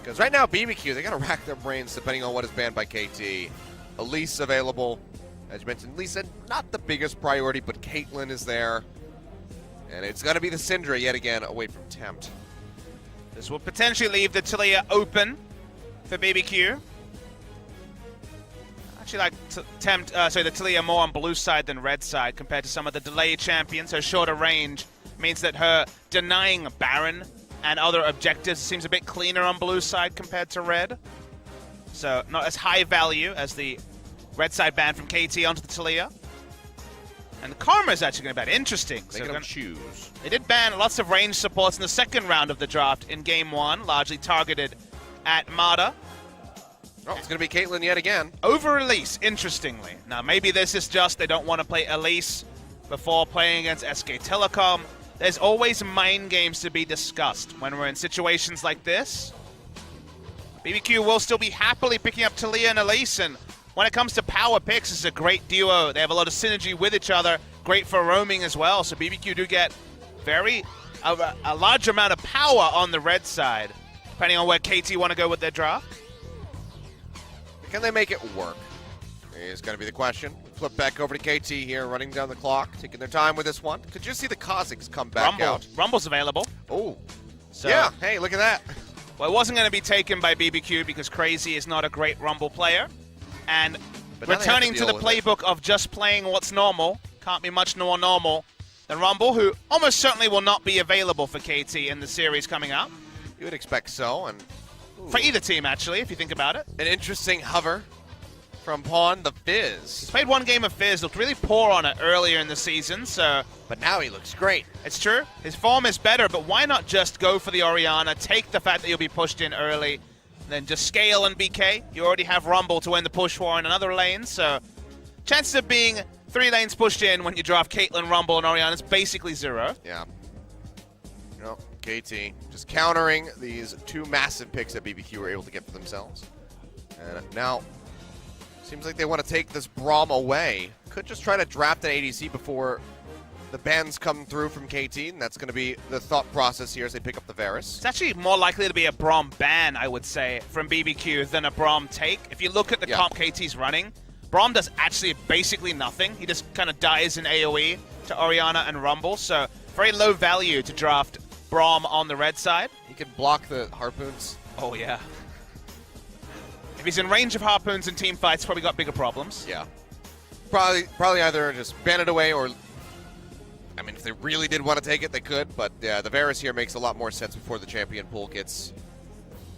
Because right now, Bbq, they got to rack their brains depending on what is banned by KT. Elise available. As you mentioned, Lisa, not the biggest priority, but Caitlyn is there. And it's going to be the Syndra yet again away from Tempt. This will potentially leave the Taliyah open for Bbq. Actually like the Taliyah more on blue side than red side compared to some of the delay champions. Her shorter range means that her denying Baron and other objectives seems a bit cleaner on blue side compared to red. So not as high value as the red side ban from KT onto the Taliyah. And the Karma is actually going to be interesting. They can choose. They did ban lots of range supports in the second round of the draft in Game 1, largely targeted at Mada. Oh, it's going to be Caitlyn yet again. Over Elise, interestingly. Now, maybe this is just they don't want to play Elise before playing against SK Telecom. There's always mind games to be discussed when we're in situations like this. Bbq will still be happily picking up Taliyah and Elise, and when it comes to power picks, it's a great duo. They have a lot of synergy with each other, great for roaming as well. So Bbq do get a large amount of power on the red side, depending on where KT want to go with their draft. Can they make it work? Is going to be the question. Flip back over to KT here, running down the clock, taking their time with this one. Could you see the Kazakhs come back out? Rumble's available. Oh, so, yeah. Hey, look at that. Well, it wasn't going to be taken by Bbq because Crazy is not a great Rumble player. And returning to the playbook of just playing what's normal, can't be much more normal than Rumble, who almost certainly will not be available for KT in the series coming up. You would expect so. And for either team, actually, if you think about it. An interesting hover from Pawn, the Fizz. He's played one game of Fizz, looked really poor on it earlier in the season, so... But now he looks great. It's true. His form is better, but why not just go for the Orianna, take the fact that you'll be pushed in early, then just scale and BK. You already have Rumble to win the push war in another lane, so chances of being 3 lanes pushed in when you draft Caitlyn, Rumble, and Orianna is basically 0. Yeah. You know, KT just countering these 2 massive picks that Bbq were able to get for themselves. And now, seems like they want to take this Braum away. Could just try to draft an ADC before the bans come through from KT, and that's going to be the thought process here as they pick up the Varus. It's actually more likely to be a Braum ban, I would say, from Bbq than a Braum take. If you look at the comp KT's running, Braum does actually basically nothing. He just kind of dies in AoE to Orianna and Rumble, so very low value to draft Braum on the red side. He can block the harpoons. Oh, yeah. If he's in range of harpoons in team fights, probably got bigger problems. Yeah. Probably either just ban it away or... I mean, if they really did want to take it, they could, but yeah, the Varus here makes a lot more sense before the champion pool gets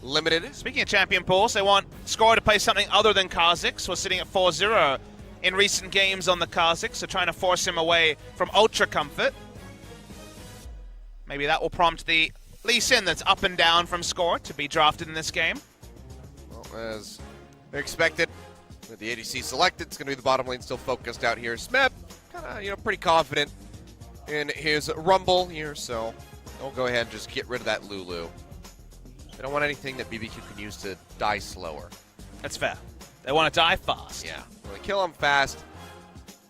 limited. Speaking of champion pools, they want Score to play something other than Kazakhs. We're sitting at 4-0 in recent games on the Kazakhs, so trying to force him away from Ultra Comfort. Maybe that will prompt the Lee Sin that's up and down from Score to be drafted in this game. Well, as expected, with the ADC selected, it's going to be the bottom lane still focused out here. Smeb, kind of, pretty confident in his Rumble here, so they'll go ahead and just get rid of that Lulu. They don't want anything that Bbq can use to die slower. That's fair. They want to die fast. Yeah. They want to kill them fast,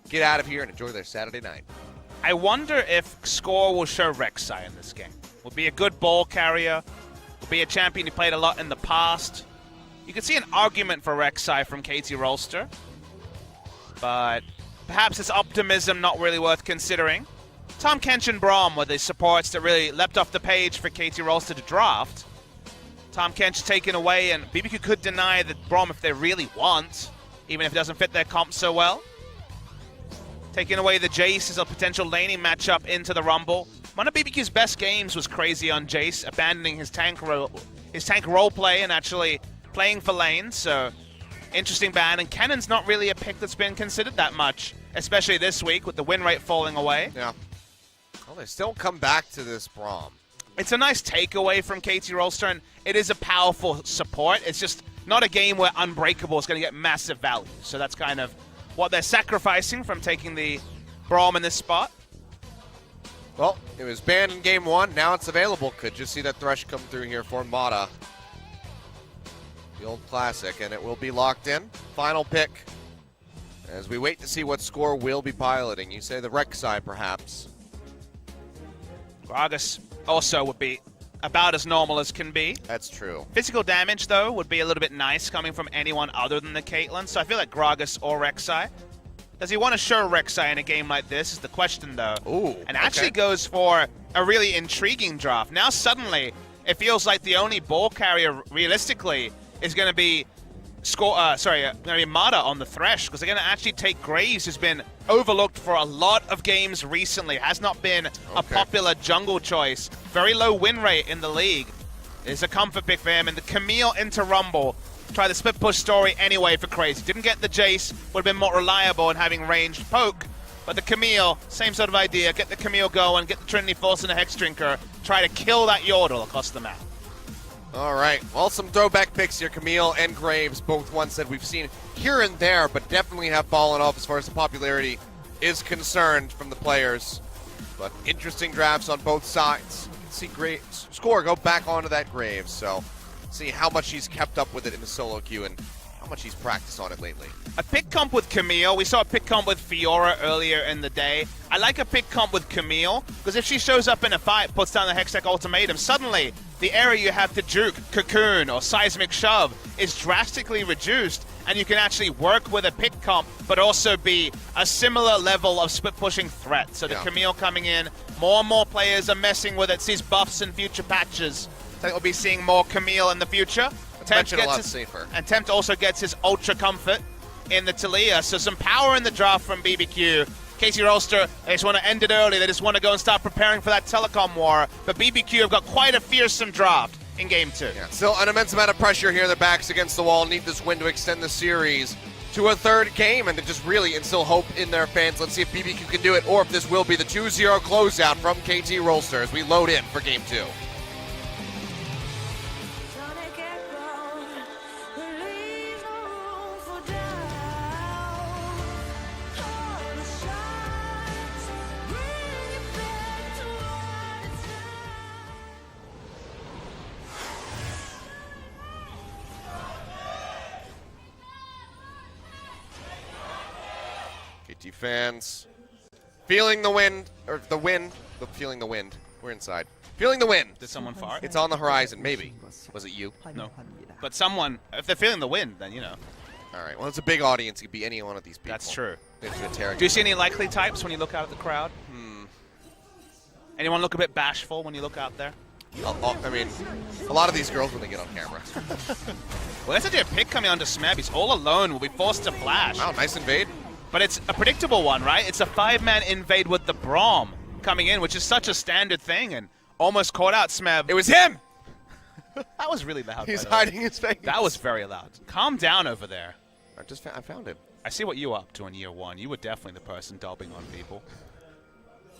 get out of here, and enjoy their Saturday night. I wonder if Score will show Rek'Sai in this game. Will be a good ball carrier. Will be a champion who played a lot in the past. You can see an argument for Rek'Sai from KT Rolster, but perhaps it's optimism not really worth considering. Tahm Kench and Braum were the supports that really leapt off the page for KT Rolster to draft. Tahm Kench taken away, and Bbq could deny that Braum if they really want, even if it doesn't fit their comp so well. Taking away the Jace is a potential laning matchup into the Rumble. One of Bbq's best games was Crazy on Jace, abandoning his tank role play and actually playing for lane, so interesting ban. And Cannon's not really a pick that's been considered that much, especially this week with the win rate falling away. Yeah. Well, they still come back to this Braum. It's a nice takeaway from KT Rolster, and it is a powerful support. It's just not a game where Unbreakable is going to get massive value. So that's kind of what they're sacrificing from taking the Braum in this spot. Well, it was banned in Game 1. Now it's available. Could just see that Thresh come through here for Mata. The old classic, and it will be locked in. Final pick as we wait to see what Score will be piloting. You say the Rek'Sai, perhaps. Gragas also would be about as normal as can be. That's true. Physical damage, though, would be a little bit nice coming from anyone other than the Caitlyn, so I feel like Gragas or Rek'Sai. Does he want to show Rek'Sai in a game like this is the question, though. Ooh, and actually goes for a really intriguing draft. Now suddenly, it feels like the only ball carrier, realistically, is going to be Mata on the Thresh, because they're going to actually take Graves, who's been overlooked for a lot of games recently. Has not been a popular jungle choice. Very low win rate in the league. It's a comfort pick for him, and the Camille into Rumble. Try the split push story anyway for Crazy. Didn't get the Jace, would have been more reliable in having ranged poke. But the Camille, same sort of idea. Get the Camille going, get the Trinity Force and a Hex Drinker. Try to kill that Yordle across the map. All right. Well, some throwback picks here. Camille and Graves, both ones that we've seen here and there, but definitely have fallen off as far as the popularity is concerned from the players. But interesting drafts on both sides. You can see Graves score go back onto that Graves, so see how much he's kept up with it in the solo queue and how much he's practiced on it lately. A pick comp with Camille. We saw a pick comp with Fiora earlier in the day. I like a pick comp with Camille because if she shows up in a fight, puts down the Hextech Ultimatum, suddenly the area you have to juke, Cocoon, or Seismic Shove is drastically reduced, and you can actually work with a pick comp, but also be a similar level of split-pushing threat. So the Camille coming in, more and more players are messing with it, sees buffs in future patches. I think we'll be seeing more Camille in the future. Tempt gets a lot safer. And Tempt also gets his Ultra Comfort in the Taliyah, so some power in the draft from Bbq. Casey Rolster, they just want to end it early. They just want to go and start preparing for that telecom war. But Bbq have got quite a fearsome draft in Game 2. Yeah, still an immense amount of pressure here. Their backs against the wall. Need this win to extend the series to a third game and to just really instill hope in their fans. Let's see if Bbq can do it or if this will be the 2-0 closeout from KT Rolster as we load in for Game 2. KT fans feeling the wind, or the wind, feeling the wind. We're inside. Feeling the wind. Did someone fart? It's on the horizon, maybe. Was it you? No. But someone, if they're feeling the wind, then you know. All right, well, it's a big audience. It could be any one of these people. That's true. Do you see any likely types when you look out at the crowd? Anyone look a bit bashful when you look out there? I mean, a lot of these girls when they get on camera. Well, that's actually a pick coming onto Smeb. He's all alone. Will be forced to flash. Wow, nice invade. But it's a predictable one, right? It's a 5-man invade with the Braum coming in, which is such a standard thing, and almost caught out Smeb. It was him! That was really loud. He's hiding his face. That was very loud. Calm down over there. I found him. I see what you were up to in year one. You were definitely the person dobbing on people.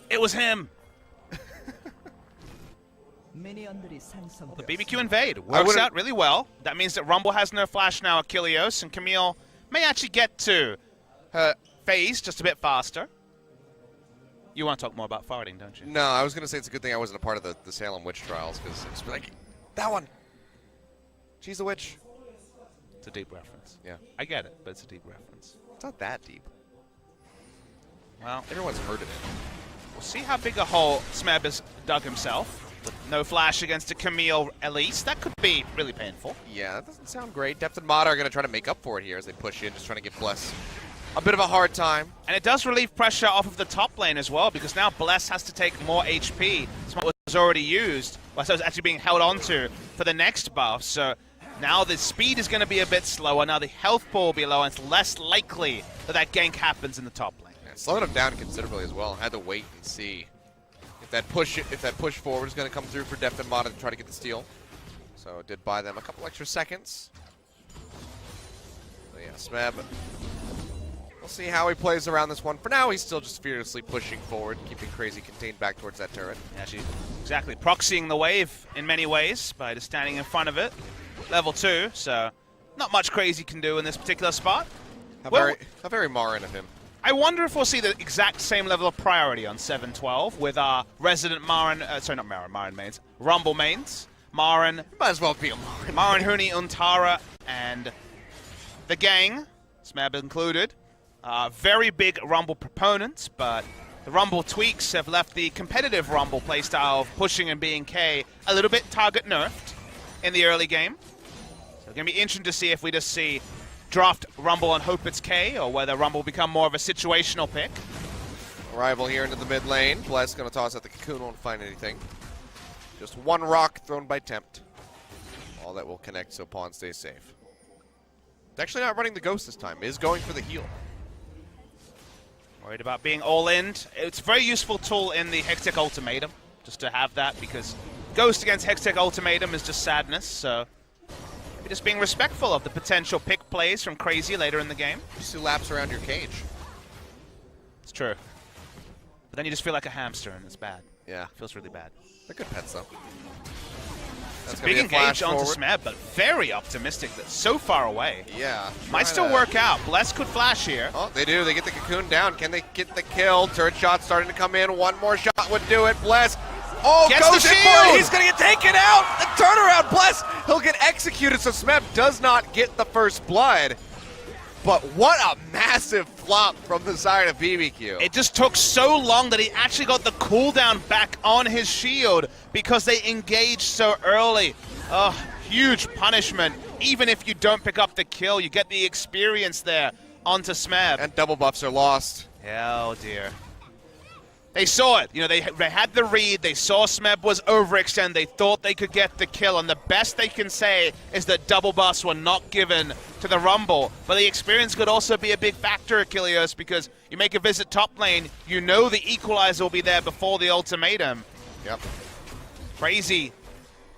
It was him! The Bbq invade works out really well. That means that Rumble has no flash now, Achilleos, and Camille may actually get to her phase just a bit faster. You want to talk more about farting, don't you? No, I was going to say it's a good thing I wasn't a part of the Salem witch trials, because it's like, that one. She's the witch. It's a deep reference. Yeah. I get it, but it's a deep reference. It's not that deep. Well, everyone's heard of it. We'll see how big a hole Smeb has dug himself. With no flash against a Camille Elise. That could be really painful. Yeah, that doesn't sound great. Depth and Mata are going to try to make up for it here as they push in, just trying to give Bless a bit of a hard time. And it does relieve pressure off of the top lane as well, because now Bless has to take more HP. Smeb was already used, so it's actually being held onto for the next buff. So now the speed is going to be a bit slower. Now the health pool will be lower, and it's less likely that that gank happens in the top lane. Yeah, slowed him down considerably as well. Had to wait and see if that push forward is going to come through for Depth and Mata to try to get the steal. So it did buy them a couple extra seconds. So yeah, Smeb. We'll see how he plays around this one. For now, he's still just fearlessly pushing forward, keeping Crazy contained back towards that turret. Actually, exactly. Proxying the wave in many ways by just standing in front of it. Level 2, so not much Crazy can do in this particular spot. How very Marin of him. I wonder if we'll see the exact same level of priority on 7-12 with our resident Marin, sorry, not Marin mains, Rumble mains. Marin. Might as well be a Marin. Marin, Huni, Untara, and the gang, Smeb included. Very big Rumble proponents, but The Rumble tweaks have left the competitive Rumble playstyle of pushing and being K a little bit target nerfed in the early game. So it's going to be interesting to see if we just see draft Rumble and hope it's K, or whether Rumble will become more of a situational pick. Arrival here into the mid lane. Bless going to toss out the Cocoon, won't find anything. Just one rock thrown by Tempt. All that will connect so Pawn stays safe. It's actually not running the Ghost this time. Is going for the heal. Worried about being all in. It's a very useful tool in the Hextech Ultimatum, just to have that, because Ghost against Hextech Ultimatum is just sadness, so maybe just being respectful of the potential pick plays from Crazy later in the game. Just do laps around your cage. It's true. But then you just feel like a hamster, and it's bad. Yeah. It feels really bad. They're good pets, though. It's a big engage onto Smeb, but very optimistic that so far away. Yeah. Might still work out. Bless could flash here. Oh, they do. They get the Cocoon down. Can they get the kill? Turret shot starting to come in. One more shot would do it. Bless. Oh, gets goes the in for shield. it. He's going to get taken out. The turnaround. Bless. He'll get executed, so Smeb does not get the first blood. But what a massive flop from the side of BBQ. It just took so long that he actually got the cooldown back on his shield because they engaged so early. Oh, huge punishment. Even if you don't pick up the kill, you get the experience there onto Smeb. And double buffs are lost. Oh, dear. They saw it. You know, they had the read. They saw Smeb was overextended. They thought they could get the kill. And the best they can say is that double buffs were not given to the Rumble. But the experience could also be a big factor, Achilles, because you make a visit top lane, you know the equalizer will be there before the ultimatum. Yep. Crazy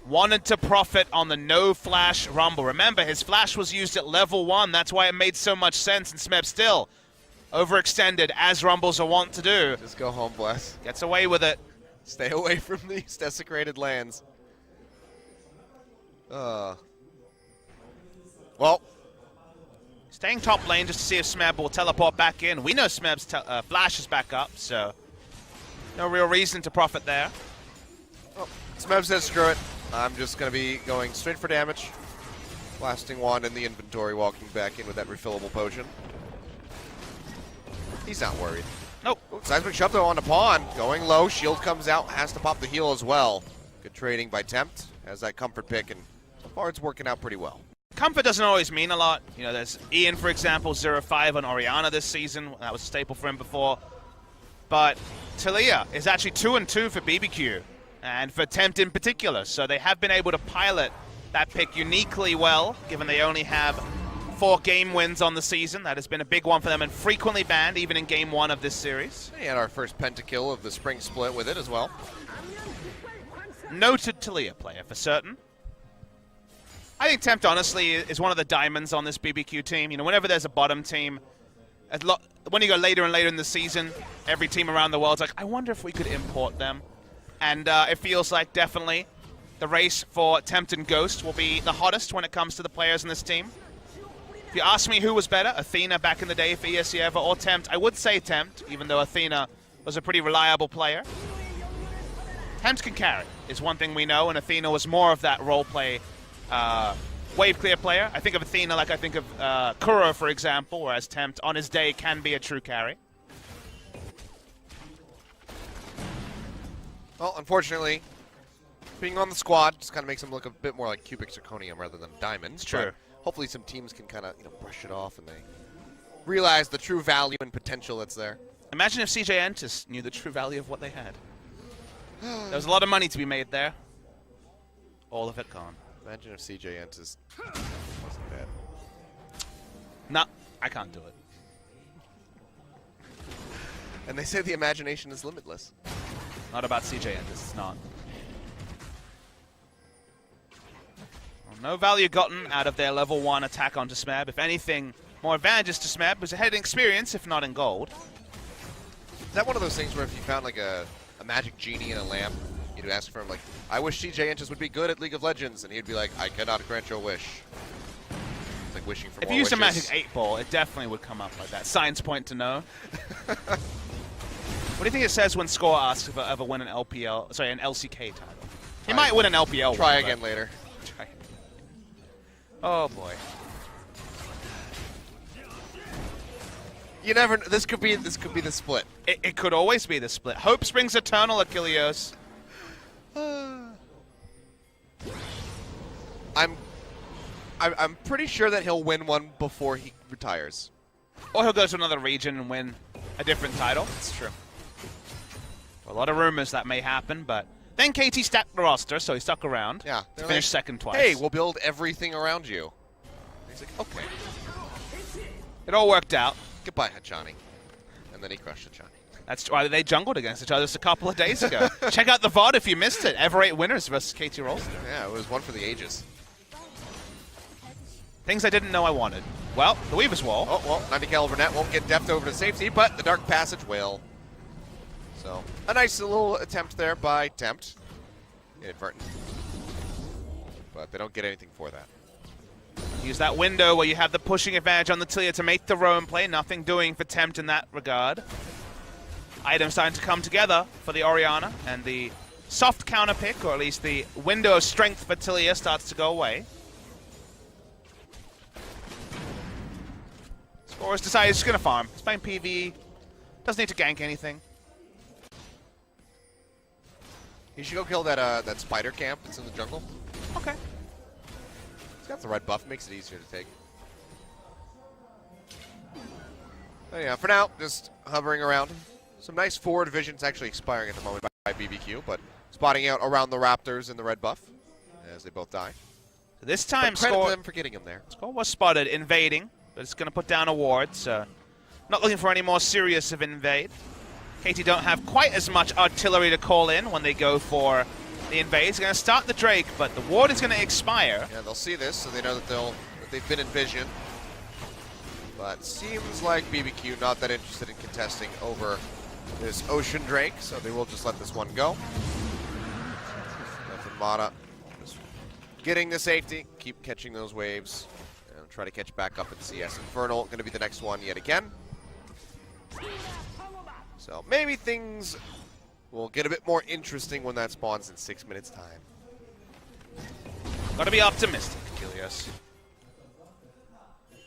wanted to profit on the no flash Rumble. Remember, his flash was used at level 1. That's why it made so much sense. And Smeb still overextended, as Rumbles are wont to do. Just go home, Bless. Gets away with it. Stay away from these desecrated lands. Well, staying top lane just to see if Smeb will teleport back in. We know Smeb's flash is back up, so no real reason to profit there. oh, Smeb says screw it. I'm just going to be going straight for damage. Blasting wand in the inventory, walking back in with that refillable potion. He's not worried. Nope. Ooh, Seismic shove though on the pawn. Going low, shield comes out, has to pop the heal as well. Good trading by Tempt. Has that comfort pick, and so far it's working out pretty well. Comfort doesn't always mean a lot. You know, there's Ian, for example, 0-5 on Orianna this season. That was a staple for him before. But Talia is actually 2-2 for BBQ, and for Tempt in particular. So they have been able to pilot that pick uniquely well, given they only have 4 game wins on the season. That has been a big one for them and frequently banned, even in game 1 of this series. We had our first pentakill of the spring split with it as well. Noted Talia player for certain. I think Tempt, honestly, is one of the diamonds on this BBQ team. You know, whenever there's a bottom team, when you go later and later in the season, every team around the world's like, I wonder if we could import them. And it feels like definitely the race for Tempt and Ghost will be the hottest when it comes to the players in this team. If you ask me who was better, Athena back in the day for ESC Ever or Tempt, I would say Tempt, even though Athena was a pretty reliable player. Tempt can carry, is one thing we know, and Athena was more of that role play wave clear player. I think of Athena like I think of Kuro, for example, whereas Tempt on his day can be a true carry. Well, unfortunately, being on the squad just kind of makes him look a bit more like cubic zirconium rather than diamonds. True. Hopefully some teams can kind of brush it off and they realize the true value and potential that's there. Imagine if CJ Entus knew the true value of what they had. There was a lot of money to be made there. All of it gone. Imagine if CJ Entus wasn't bad. No, I can't do it. And they say the imagination is limitless. Not about CJ Entus, it's not. No value gotten out of their level 1 attack onto Smeb. If anything, more advantages to Smeb, was ahead in experience, if not in gold. Is that one of those things where if you found like a magic genie in a lamp, you'd ask for him like, I wish CJ Entus would be good at League of Legends, and he'd be like, I cannot grant your wish. It's like wishing for more If you used wishes. a magic 8-ball, it definitely would come up like that. Science point to know. What do you think it says when Score asks if I ever win an LCK title? He might win an LPL Try one, again later. Oh boy. You never. This could be the split. It could always be the split. Hope springs eternal, Achilles. I'm pretty sure that he'll win one before he retires. Or he'll go to another region and win a different title. That's true. A lot of rumors that may happen, but then KT stacked the roster, so he stuck around. Yeah, to finish second twice. Hey, we'll build everything around you. He's like, okay. It all worked out. Goodbye, Hachani. And then he crushed Hachani. That's why they jungled against each other just a couple of days ago. Check out the VOD if you missed it. Ever 8 winners versus KT Rolster. Yeah, it was one for the ages. Things I didn't know I wanted. Well, the Weaver's Wall. Oh, well, 90 caliber net won't get deft over to safety, but the Dark Passage will. So, a nice little attempt there by Tempt. Inadvertent. But they don't get anything for that. Use that window where you have the pushing advantage on the Tilia to make the roam play. Nothing doing for Tempt in that regard. Items starting to come together for the Orianna, and the soft counter pick, or at least the window of strength for Tilia, starts to go away. Scorer's decided he's just going to farm. He's playing PvE. Doesn't need to gank anything. You should go kill that spider camp that's in the jungle. Okay. He's got the red buff, makes it easier to take. But yeah, for now, just hovering around. Some nice forward visions actually expiring at the moment by Bbq, but spotting out around the Raptors in the red buff as they both die. This time, but credit them for getting him there. Score was spotted invading, but it's going to put down a ward, so not looking for any more serious of invade. KT don't have quite as much artillery to call in when they go for the invade. It's going to start the Drake, but the ward is going to expire. Yeah, they'll see this, so they know that they've been envisioned. But seems like Bbq not that interested in contesting over this Ocean Drake, so they will just let this one go. Mata just getting the safety, keep catching those waves, and try to catch back up in CS. Infernal going to be the next one yet again. So maybe things will get a bit more interesting when that spawns in 6 minutes' time. Gotta be optimistic, Achilles.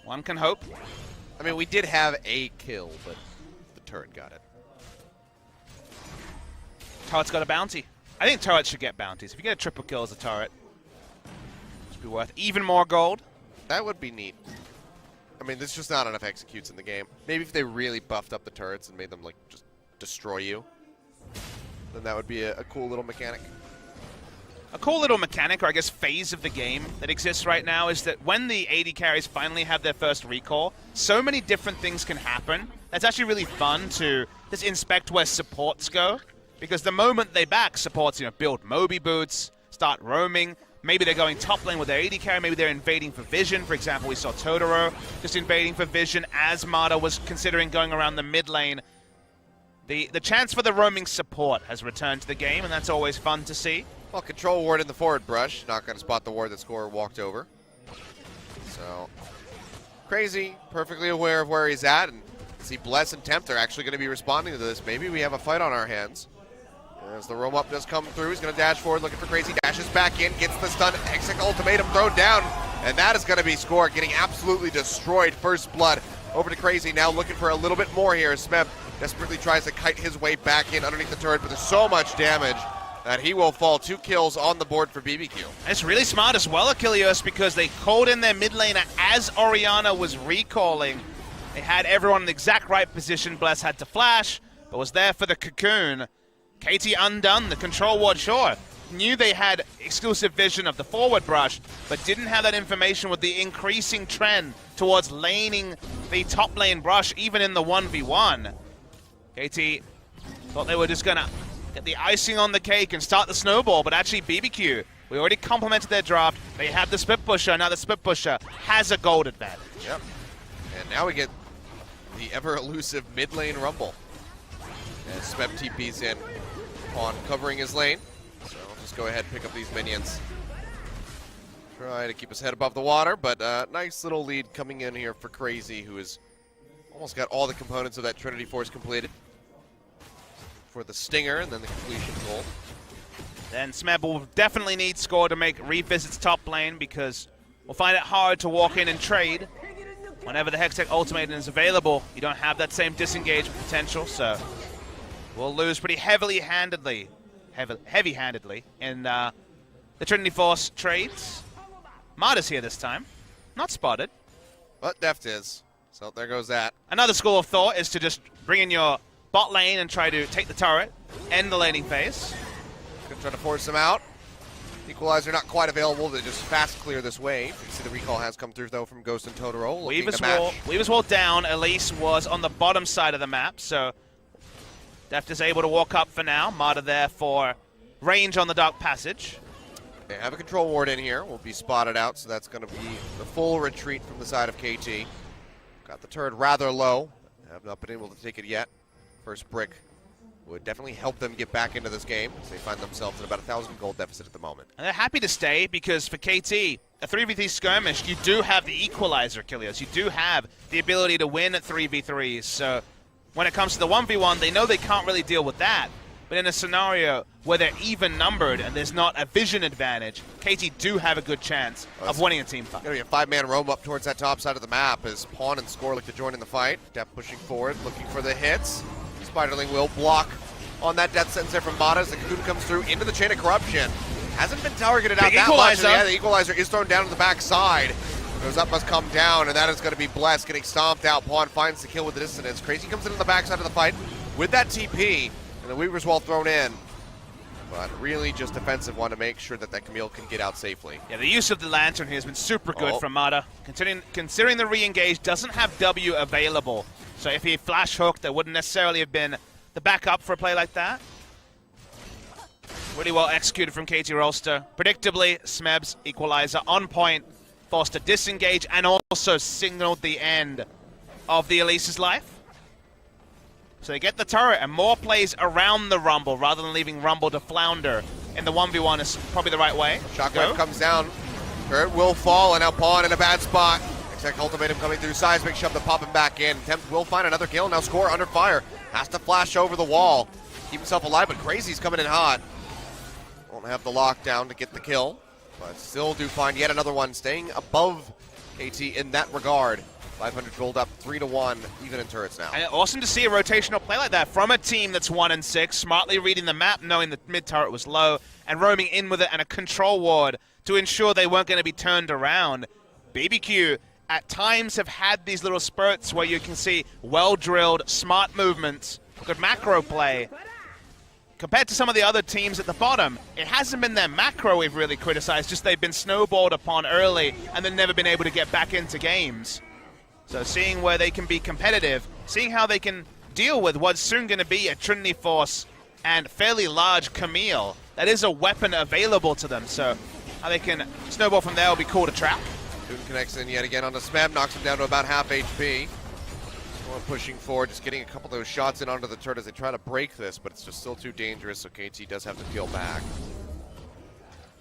One can hope. I mean, we did have a kill, but the turret got it. Turret's got a bounty. I think turrets should get bounties. If you get a triple kill as a turret, it should be worth even more gold. That would be neat. I mean, there's just not enough executes in the game. Maybe if they really buffed up the turrets and made them, like, just destroy you, then that would be a cool little mechanic. A cool little mechanic, or I guess phase of the game that exists right now, is that when the AD carries finally have their first recall, so many different things can happen. That's actually really fun to just inspect where supports go. Because the moment they back, supports, build Moby boots, start roaming. Maybe they're going top lane with their AD carry. Maybe they're invading for vision. For example, we saw Totoro just invading for vision as Mata was considering going around the mid lane. The chance for the roaming support has returned to the game, and that's always fun to see. Well, control ward in the forward brush. Not going to spot the ward that Scorer walked over. So, Crazy, perfectly aware of where he's at. And see, Bless and Tempt are actually going to be responding to this. Maybe we have a fight on our hands. As the roam up does come through, he's going to dash forward, looking for Crazy, dashes back in, gets the stun, Exec ultimatum thrown down, and that is going to be Score, getting absolutely destroyed. First blood over to Crazy, now looking for a little bit more here. Smeb desperately tries to kite his way back in underneath the turret, but there's so much damage that he will fall. 2 kills on the board for Bbq. It's really smart as well, Achilles, because they called in their mid laner as Orianna was recalling. They had everyone in the exact right position. Bless had to flash, but was there for the cocoon. KT undone, the control ward, sure. Knew they had exclusive vision of the forward brush, but didn't have that information with the increasing trend towards laning the top lane brush, even in the 1v1. KT thought they were just going to get the icing on the cake and start the snowball, but actually Bbq, we already complimented their draft. They have the split pusher, now the split pusher has a gold advantage. Yep. And now we get the ever-elusive mid lane rumble. As Smeb TP's in on covering his lane. So I'll just go ahead and pick up these minions. Try to keep his head above the water, but nice little lead coming in here for Crazy, who has almost got all the components of that Trinity Force completed. For the Stinger, and then the completion goal. Then Smeb will definitely need Score to make revisits top lane, because we'll find it hard to walk in and trade Whenever the Hextech Ultimatum is available, you don't have that same disengage potential, so we'll lose pretty heavy-handedly in the Trinity Force trades. Marta's here this time. Not spotted. But Deft is. So there goes that. Another school of thought is to just bring in your bot lane and try to take the turret, end the laning phase. Gonna try to force him out. Equalizer not quite available to just fast clear this wave. You can see the recall has come through though from Ghost and Totoro. Weaver's Wall down. Elise was on the bottom side of the map, so Deft is able to walk up for now. Marta there for range on the Dark Passage. They have a control ward in here. Will be spotted out, so that's going to be the full retreat from the side of KT. Got the turret rather low. Have not been able to take it yet. First brick would definitely help them get back into this game, as they find themselves in about 1,000 gold deficit at the moment. And they're happy to stay because for KT, a 3v3 skirmish, you do have the equalizer, Kilios. You do have the ability to win at 3v3s. So when it comes to the 1v1, they know they can't really deal with that. But in a scenario where they're even numbered and there's not a vision advantage, KT do have a good chance of winning a team fight. Going to be a 5-man roam up towards that top side of the map as Pawn and Score look to join in the fight. Deft pushing forward, looking for the hits. Spiderling will block on that death sentence there from Mata as the Cocoon comes through into the Chain of Corruption. Hasn't been targeted out that much. Yeah, the Equalizer is thrown down to the backside. Goes up, must come down, and that is going to be Bless getting stomped out. Pawn finds the kill with the dissonance. Crazy comes in on the backside of the fight with that TP. And the Weaver's Wall thrown in, but really just defensive one to make sure that that Camille can get out safely. Yeah, the use of the Lantern here has been super good from Mata. Considering the re-engage doesn't have W available, so if he flash hooked, there wouldn't necessarily have been the backup for a play like that. Really well executed from KT Rolster. Predictably, Smeb's Equalizer on point, forced to disengage, and also signaled the end of the Elise's life. So they get the turret and more plays around the Rumble rather than leaving Rumble to flounder in the 1v1 is probably the right way. Shockwave comes down. Turret will fall, and now Pawn in a bad spot. Exec Ultimatum coming through. Seismic shove to pop him back in. Tempt will find another kill. Now Score under fire. Has to flash over the wall. Keep himself alive, but Crazy's coming in hot. Won't have the lockdown to get the kill, but still do find yet another one, staying above KT in that regard. 500 gold up, 3-1, even in turrets now. And awesome to see a rotational play like that from a team that's 1-6, smartly reading the map, knowing the mid turret was low, and roaming in with it and a control ward to ensure they weren't going to be turned around. Bbq at times have had these little spurts where you can see well-drilled, smart movements, good macro play. Compared to some of the other teams at the bottom, it hasn't been their macro we've really criticized, just they've been snowballed upon early and then never been able to get back into games. So seeing where they can be competitive, seeing how they can deal with what's soon going to be a Trinity Force and fairly large Camille, that is a weapon available to them. So how they can snowball from there will be cool to track. Newton connects in yet again onto Smeb, knocks him down to about half HP. Pushing forward, just getting a couple of those shots in onto the turret as they try to break this, but it's just still too dangerous, so KT does have to peel back.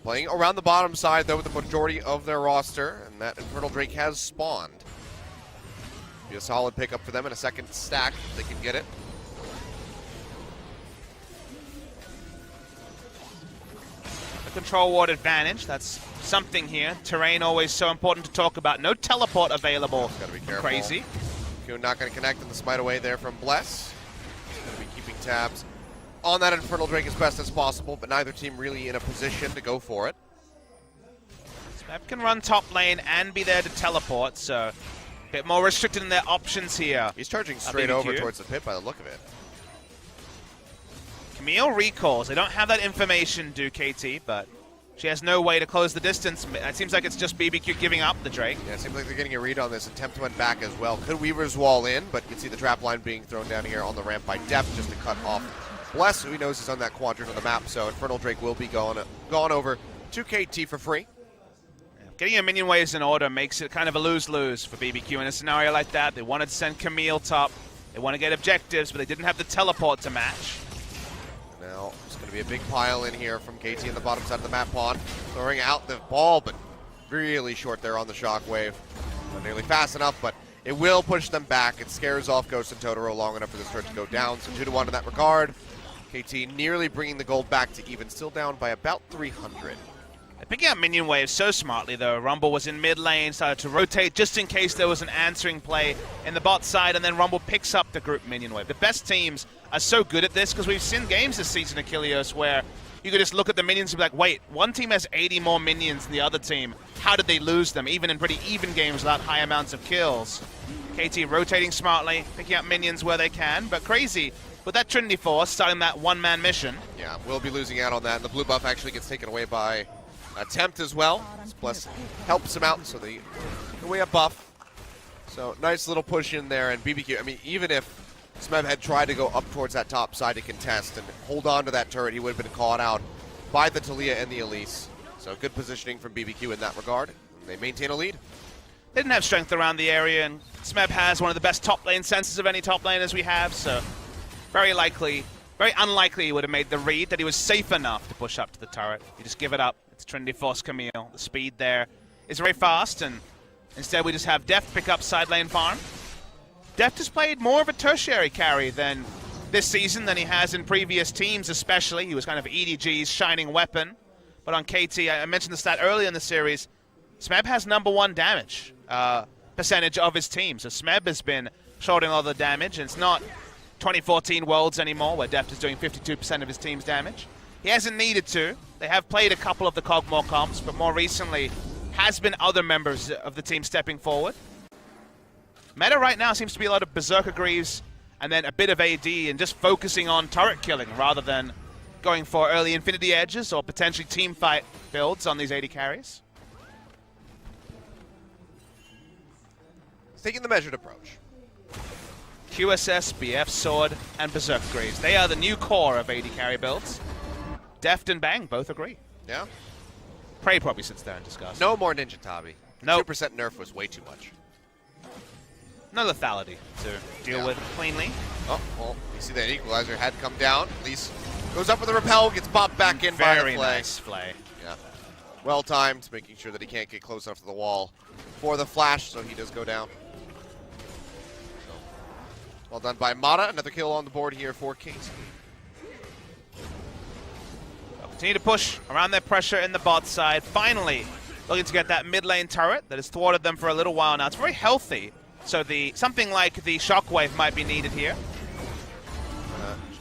Playing around the bottom side, though, with the majority of their roster, and that Infernal Drake has spawned. Be a solid pickup for them in a second stack if they can get it. The control ward advantage, that's something here. Terrain always so important to talk about. No teleport available. Gotta be careful. Crazy. Not going to connect in the smite away there from Bless. Going to be keeping tabs on that Infernal Drake as best as possible, but neither team really in a position to go for it. Smeb can run top lane and be there to teleport, so a bit more restricted in their options here. He's charging straight over towards the pit by the look of it. Camille recalls. They don't have that information, do KT, but she has no way to close the distance. It seems like it's just Bbq giving up the Drake. Yeah, it seems like they're getting a read on this. Attempt went back as well. Could Weaver's Wall in, but you can see the trap line being thrown down here on the ramp by Deft just to cut off Bless, who he knows is on that quadrant of the map, so Infernal Drake will be gone over to KT for free. Getting your minion waves in order makes it kind of a lose-lose for Bbq in a scenario like that. They wanted to send Camille top. They want to get objectives, but they didn't have the teleport to match. Now, it's going to be a big pile in here from KT on the bottom side of the map. Pawn throwing out the ball, but really short there on the shockwave. Not nearly fast enough, but it will push them back. It scares off Ghost and Totoro long enough for this turret to go down. So 2-1 in that regard. KT nearly bringing the gold back to even, still down by about 300. They're picking up minion waves so smartly, though. Rumble was in mid lane, started to rotate just in case there was an answering play in the bot side, and then Rumble picks up the group minion wave. The best teams are so good at this because we've seen games this season, Achilles, where you could just look at the minions and be like, wait, one team has 80 more minions than the other team. How did they lose them, even in pretty even games without high amounts of kills? KT rotating smartly, picking up minions where they can, but crazy. With that Trinity Force starting that one-man mission. Yeah, we'll be losing out on that. And the blue buff actually gets taken away by Attempt as well. Plus helps him out, so they take away a buff. So nice little push in there, and Bbq, I mean, even if Smeb had tried to go up towards that top side to contest and hold on to that turret, he would have been caught out by the Talia and the Elise. So good positioning from Bbq in that regard. They maintain a lead. They didn't have strength around the area, and Smeb has one of the best top lane senses of any top laners we have, so very unlikely he would have made the read that he was safe enough to push up to the turret. You just give it up. It's Trinity Force Camille. The speed there is very fast, and instead we just have Deft pick up side lane farm. Deft has played more of a tertiary carry than this season than he has in previous teams, especially. He was kind of EDG's shining weapon. But on KT, I mentioned the stat earlier in the series, Smeb has #1 damage percentage of his team. So Smeb has been shouldering all the damage, and it's not 2014 Worlds anymore, where Deft is doing 52% of his team's damage. He hasn't needed to. They have played a couple of the Cogmore comps, but more recently has been other members of the team stepping forward. Meta right now seems to be a lot of Berserker Greaves and then a bit of AD and just focusing on turret killing rather than going for early Infinity Edges or potentially team fight builds on these AD carries. Taking the measured approach. QSS, BF, Sword, and Berserker Greaves. They are the new core of AD carry builds. Deft and Bang both agree. Yeah. Prey probably sits there and discusses. No more Ninja Tabi. No. 2% nerf was way too much. No lethality to deal with cleanly. Oh, well, you see that equalizer had come down. At least goes up with a repel, gets popped back in by the Very play. nice play. Yeah. Well timed, making sure that he can't get close enough to the wall for the flash, so he does go down. So, well done by Mata. Another kill on the board here for Kings. They'll continue to push around their pressure in the bot side. Finally, looking to get that mid lane turret that has thwarted them for a little while now. It's very healthy. So something like the shockwave might be needed here.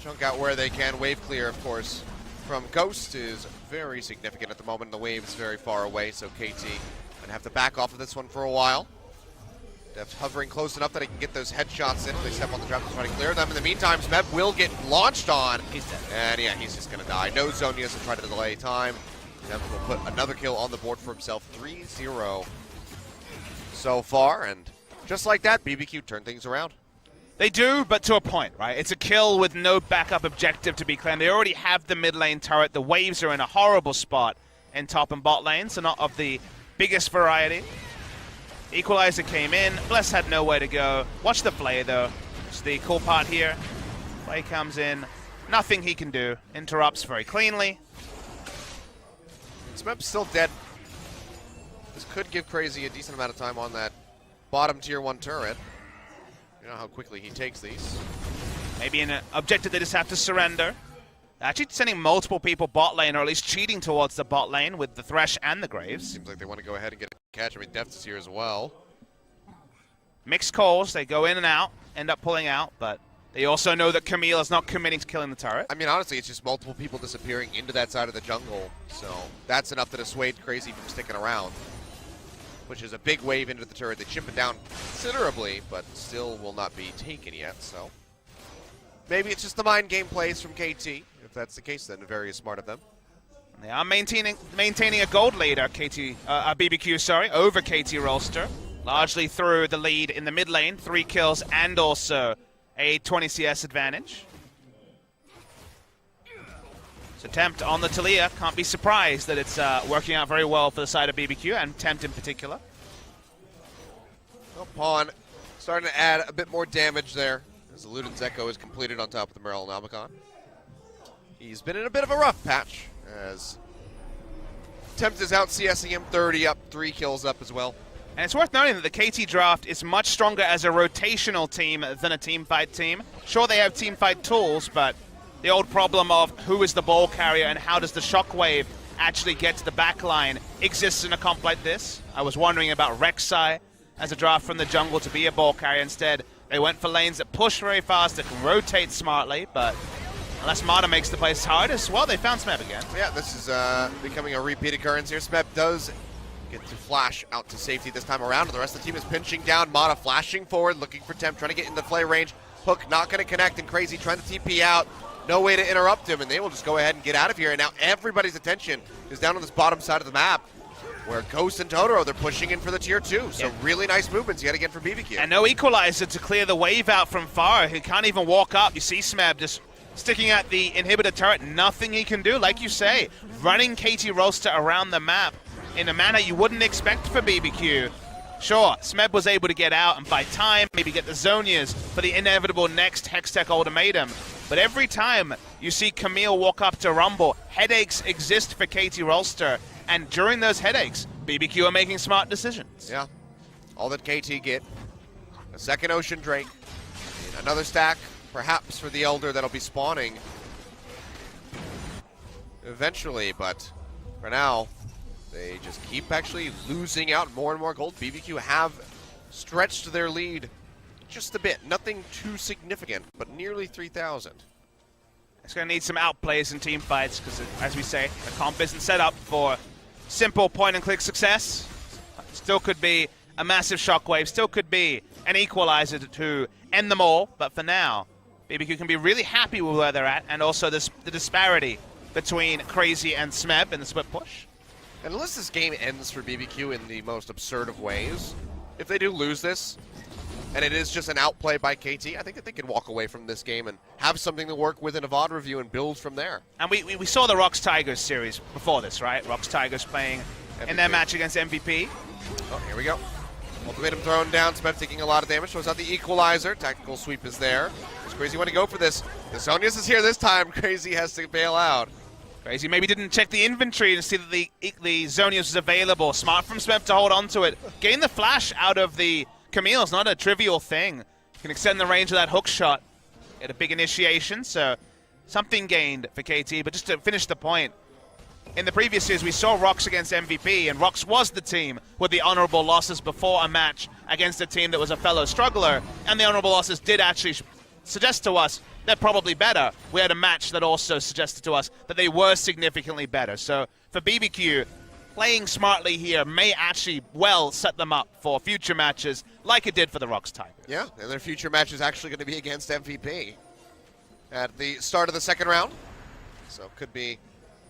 Chunk out where they can. Wave clear, of course, from Ghost is very significant at the moment. The wave is very far away, so KT gonna have to back off of this one for a while. Deft hovering close enough that he can get those headshots in. They step on the trap to try to clear them. In the meantime, Smeb will get launched on. He's dead. And yeah, he's just gonna die. No Zonias to try to delay time. Smeb will put another kill on the board for himself. 3-0 so far, and just like that, Bbq turned things around. They do, but to a point, right? It's a kill with no backup objective to be claimed. They already have the mid lane turret. The waves are in a horrible spot in top and bot lane, so not of the biggest variety. Equalizer came in. Bless had nowhere to go. Watch the play, though. It's the cool part here. Play comes in. Nothing he can do. Interrupts very cleanly. Smeb's still dead. This could give Crazy a decent amount of time on that bottom tier 1 turret. You know how quickly he takes these. Maybe an objective they just have to surrender. Actually sending multiple people bot lane, or at least cheating towards the bot lane with the Thresh and the Graves. Seems like they want to go ahead and get a catch. I mean, Deft is here as well. Mixed calls, they go in and out, end up pulling out, but they also know that Camille is not committing to killing the turret. I mean, honestly, it's just multiple people disappearing into that side of the jungle, so that's enough to dissuade Crazy from sticking around, which is a big wave into the turret. They chip it down considerably, but still will not be taken yet, so maybe it's just the mind game plays from KT. If that's the case, then very smart of them. They are maintaining a gold lead, Bbq, over KT Rolster, largely through the lead in the mid lane, 3 kills and also a 20 CS advantage. So Tempt on the Talia, can't be surprised that it's working out very well for the side of Bbq, and Tempt in particular. Well, Pawn starting to add a bit more damage there as the Luden's Echo is completed on top of the Merylnomicon. He's been in a bit of a rough patch as Tempt is out CSing him, 30 up, 3 kills up as well. And it's worth noting that the KT draft is much stronger as a rotational team than a teamfight team. Sure, they have teamfight tools, but the old problem of who is the ball carrier and how does the shockwave actually get to the back line exists in a comp like this. I was wondering about Rek'Sai as a draft from the jungle to be a ball carrier. Instead, they went for lanes that push very fast, that can rotate smartly, but unless Mata makes the place hardest, well, they found Smeb again. Yeah, this is becoming a repeat occurrence here. Smeb does get to flash out to safety this time around, and the rest of the team is pinching down. Mata flashing forward, looking for Temp, trying to get into play range. Hook not going to connect, and Crazy trying to TP out. No way to interrupt him, and they will just go ahead and get out of here. And now everybody's attention is down on this bottom side of the map, where Ghost and Totoro, they're pushing in for the tier 2. So really nice movements yet again for Bbq. And no equalizer to clear the wave out from far. He can't even walk up. You see Smeb just sticking at the inhibitor turret. Nothing he can do, like you say. Running KT Roaster around the map in a manner you wouldn't expect for Bbq. Sure, Smeb was able to get out and buy time, maybe get the Zonias for the inevitable next Hextech ultimatum. But every time you see Camille walk up to Rumble, headaches exist for KT Roaster. And during those headaches, Bbq are making smart decisions. Yeah, all that KT get. A second Ocean Drake. And another stack, perhaps for the Elder that'll be spawning eventually. But for now, they just keep actually losing out more and more gold. Bbq have stretched their lead just a bit. Nothing too significant, but nearly 3,000. It's going to need some outplays and team fights because, as we say, the comp isn't set up for simple point-and-click success. Still could be a massive shockwave. Still could be an equalizer to end them all. But for now, Bbq can be really happy with where they're at, and also the disparity between Crazy and Smeb in the split push. And unless this game ends for Bbq in the most absurd of ways, if they do lose this, and it is just an outplay by KT, I think that they can walk away from this game and have something to work with in a VOD review and build from there. And we saw the Rox Tigers series before this, right? Rox Tigers playing MVP. in their match against MVP. Oh, here we go. Ultimatum thrown down. Smeb taking a lot of damage. Throws out the equalizer. Tactical sweep is there. Does Crazy want to go for this? The Zonius is here this time. Crazy has to bail out. Crazy maybe didn't check the inventory to see that the Zonius was available. Smart from Smeb to hold on to it. Getting the flash out of the Camille is not a trivial thing. You can extend the range of that hook shot. Get a big initiation, so something gained for KT. But just to finish the point, in the previous years we saw Rox against MVP, and Rox was the team with the honorable losses before a match against a team that was a fellow struggler, and the honorable losses did actually suggest to us they're probably better. We had a match that also suggested to us that they were significantly better. So for Bbq, playing smartly here may actually well set them up for future matches like it did for the Rox Tigers. Yeah, and their future match is actually going to be against MVP at the start of the second round. So it could be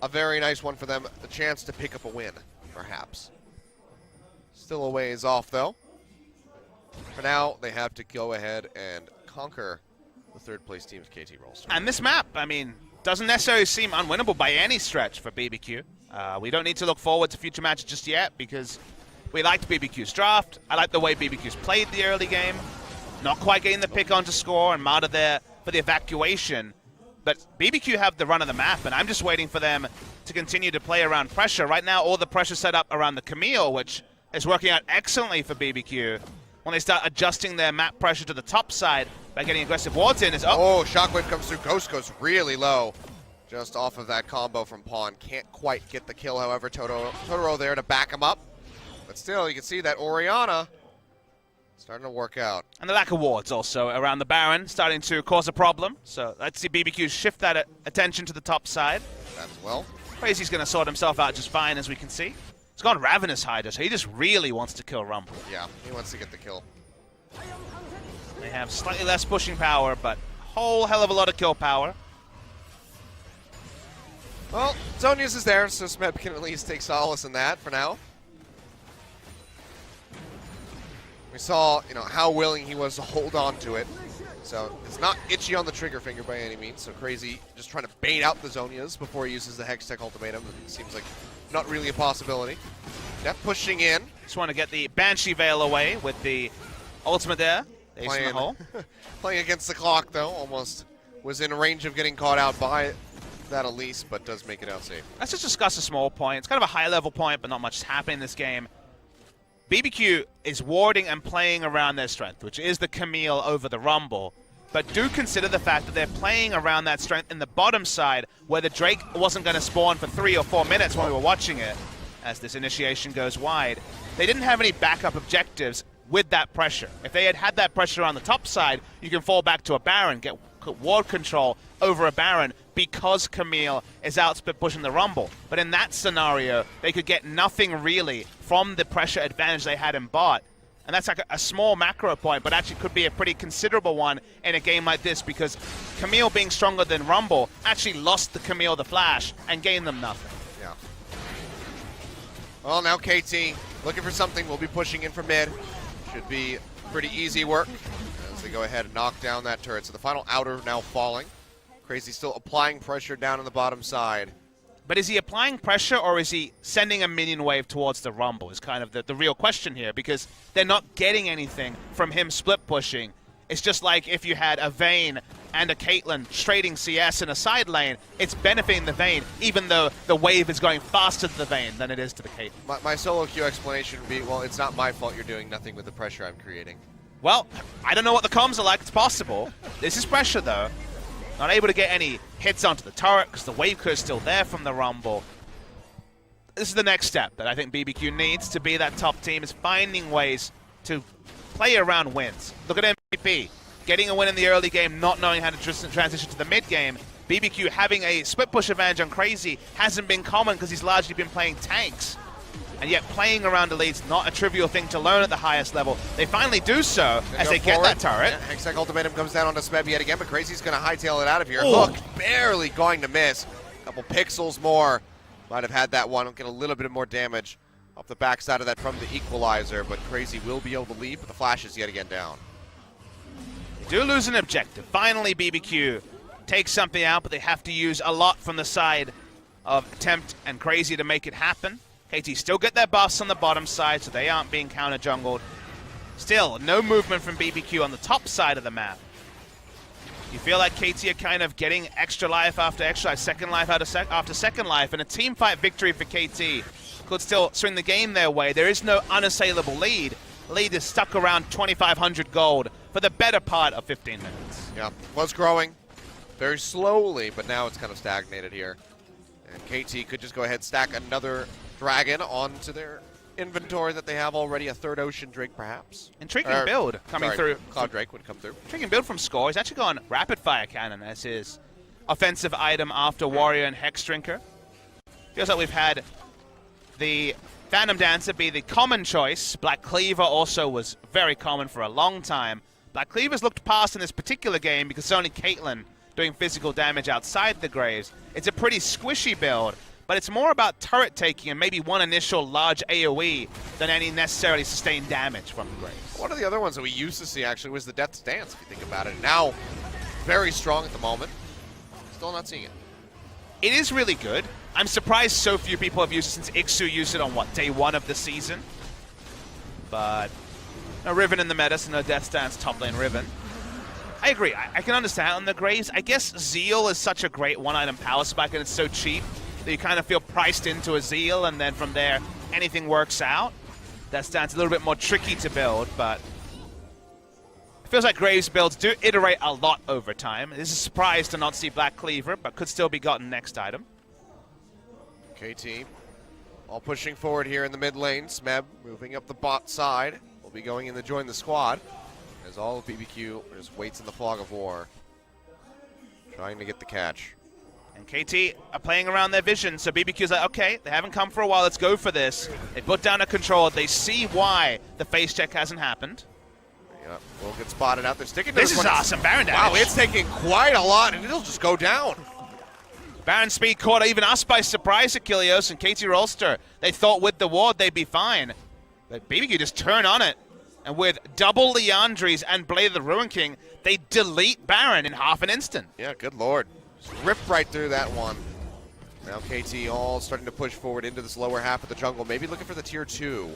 a very nice one for them, the chance to pick up a win, perhaps. Still a ways off, though. For now, they have to go ahead and conquer the third-place team's KT Roaster. And this map, I mean, doesn't necessarily seem unwinnable by any stretch for Bbq. We don't need to look forward to future matches just yet because we liked Bbq's draft. I like the way Bbq's played the early game. Not quite getting the pick on to score, and Mata there for the evacuation. But Bbq have the run of the map, and I'm just waiting for them to continue to play around pressure. Right now, all the pressure set up around the Camille, which is working out excellently for Bbq. When they start adjusting their map pressure to the top side by getting aggressive wards in, Oh, Shockwave comes through. Ghost goes really low. Just off of that combo from Pawn. Can't quite get the kill, however. Totoro there to back him up. But still, you can see that Orianna starting to work out. And the lack of wards also around the Baron starting to cause a problem. So let's see Bbq shift that attention to the top side. As well. Crazy's going to sort himself out just fine, as we can see. He's gone Ravenous Hider, so he just really wants to kill Rumble. Yeah, he wants to get the kill. They have slightly less pushing power, but a whole hell of a lot of kill power. Well, Zonius is there, so Smeb can at least take solace in that for now. We saw, how willing he was to hold on to it. So it's not itchy on the trigger finger by any means. So Crazy just trying to bait out the Zonias before he uses the Hextech ultimatum. It seems like not really a possibility. Death pushing in. Just want to get the Banshee Veil away with the ultimate there. Ace in the hole. Playing against the clock, though. Almost was in range of getting caught out by that Elise, but does make it out safe. Let's just discuss a small point. It's kind of a high-level point, but not much is happening in this game. Bbq is warding and playing around their strength, which is the Camille over the Rumble, but do consider the fact that they're playing around that strength in the bottom side where the Drake wasn't going to spawn for 3 or 4 minutes when we were watching it as this initiation goes wide. They didn't have any backup objectives with that pressure. If they had had that pressure on the top side, you can fall back to a Baron, get ward control over a Baron because Camille is out split pushing the Rumble. But in that scenario, they could get nothing really from the pressure advantage they had in bot. And that's like a small macro point, but actually could be a pretty considerable one in a game like this because Camille being stronger than Rumble actually lost the Camille the Flash and gained them nothing. Yeah. Well, now KT looking for something. We'll be pushing in from mid. Should be pretty easy work as they go ahead and knock down that turret. So the final outer now falling. Crazy still applying pressure down on the bottom side. But is he applying pressure or is he sending a minion wave towards the Rumble is kind of the real question here because they're not getting anything from him split pushing. It's just like if you had a Vayne and a Caitlyn trading CS in a side lane, it's benefiting the Vayne even though the wave is going faster to the Vayne than it is to the Caitlyn. My solo queue explanation would be, well, it's not my fault you're doing nothing with the pressure I'm creating. Well, I don't know what the comms are like. It's possible. This is pressure though. Not able to get any hits onto the turret because the wave clear is still there from the Rumble. This is the next step that I think Bbq needs to be that top team, is finding ways to play around wins. Look at MVP, getting a win in the early game, not knowing how to transition to the mid game. Bbq having a split push advantage on Crazy hasn't been common because he's largely been playing tanks. And yet playing around Elite's not a trivial thing to learn at the highest level. They finally do so as they get that turret. Yeah, Hextech Ultimatum comes down onto Smeb yet again, but Crazy's going to hightail it out of here. Oh. Hook barely going to miss. A couple pixels more. Might have had that one. Get a little bit more damage off the backside of that from the equalizer, but Crazy will be able to leave, but the flash is yet again down. They do lose an objective. Finally, Bbq takes something out, but they have to use a lot from the side of Attempt and Crazy to make it happen. KT still get their buffs on the bottom side, so they aren't being counter-jungled. Still, no movement from Bbq on the top side of the map. You feel like KT are kind of getting extra life after extra life, second life after second life, and a team fight victory for KT could still swing the game their way. There is no unassailable lead. Lead is stuck around 2,500 gold for the better part of 15 minutes. Yeah, was growing very slowly, but now it's kind of stagnated here. And KT could just go ahead and stack another Dragon onto their inventory that they have already, a third Ocean Drake perhaps. Intriguing build coming through. Cloud Drake would come through. Intriguing build from Score. He's actually gone Rapid Fire Cannon as his offensive item after Warrior and Hex Drinker. Feels like we've had the Phantom Dancer be the common choice. Black Cleaver also was very common for a long time. Black Cleaver's looked past in this particular game because it's only Caitlyn doing physical damage outside the Graves. It's a pretty squishy build, but it's more about turret taking and maybe one initial large AoE than any necessarily sustained damage from the Graves. One of the other ones that we used to see actually was the Death's Dance, if you think about it. Now, very strong at the moment. Still not seeing it. It is really good. I'm surprised so few people have used it since Ixu used it on, what, day 1 of the season? But no Riven in the meta, so no Death's Dance top lane Riven. I agree. I can understand on the Graves. I guess Zeal is such a great one-item power spike and it's so cheap that you kind of feel priced into a Zeal, and then from there, anything works out. Death's Dance a little bit more tricky to build, but it feels like Graves builds do iterate a lot over time. This is a surprise to not see Black Cleaver, but could still be gotten next item. KT all pushing forward here in the mid lane. Smeb moving up the bot side. Will be going in to join the squad as all of BBQ just waits in the fog of war, trying to get the catch. And KT are playing around their vision, so BBQ's like, okay, they haven't come for a while, let's go for this. They put down a control, they see why the face check hasn't happened. Yeah, will get spotted out. They're sticking to this. This is awesome, Baron damage. Wow, it's taking quite a lot, and it'll just go down. Baron speed caught even us by surprise, Achilleos and KT Rolster. They thought with the ward they'd be fine, but BBQ just turn on it. And with double Leandries and Blade of the Ruin King, they delete Baron in half an instant. Yeah, good lord. Just ripped right through that one. Now KT all starting to push forward into this lower half of the jungle, maybe looking for the tier 2.